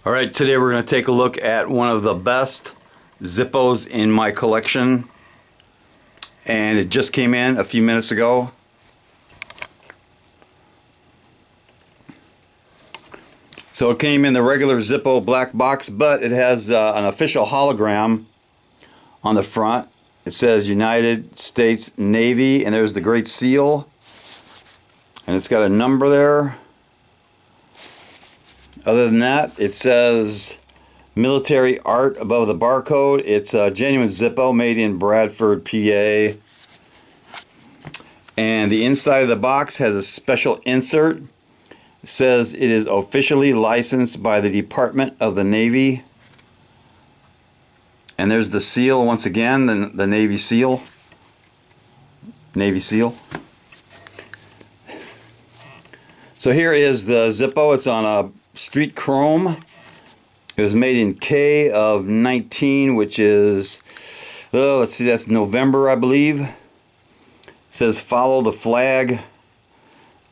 All right, today we're going to take a look at one of the best Zippos in my collection, and it just came in a few minutes ago. So it came in the regular Zippo black box, but it has an official hologram on the front. It says United States Navy, and there's the Great Seal, and it's got a number there. Other than that, it says military art above the barcode. It's a genuine Zippo made in Bradford, PA. And the inside of the box has a special insert. It says it is officially licensed by the Department of the Navy. And there's the seal once again, the Navy seal. Navy seal. So here is the Zippo. It's on a street chrome. It was made in K of 19, which is, let's see, that's November, I believe. It says follow the flag,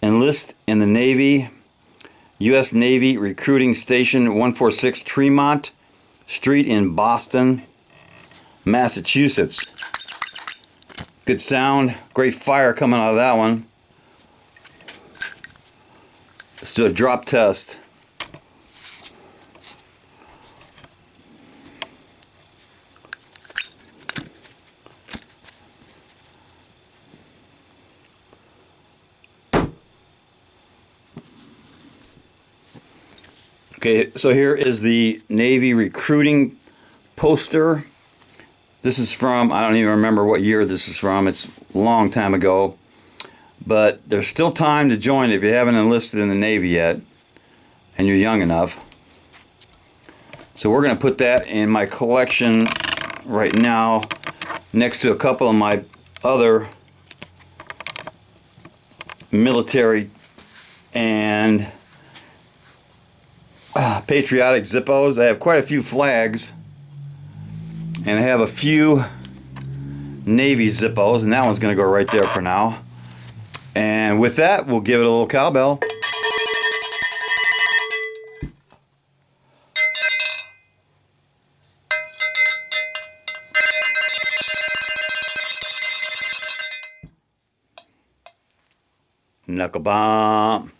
enlist in the Navy, U.S. Navy Recruiting Station 146 Tremont Street in Boston, Massachusetts. Good sound, great fire coming out of that one. Let's do a drop test. Okay, so here is the Navy recruiting poster. This is from, I don't even remember what year this is from. It's a long time ago. But there's still time to join if you haven't enlisted in the Navy yet and you're young enough. So we're going to put that in my collection right now next to a couple of my other military and patriotic Zippos. I have quite a few flags, and I have a few Navy Zippos, and that one's going to go right there for now. And with that, we'll give it a little cowbell. Knuckle bomb.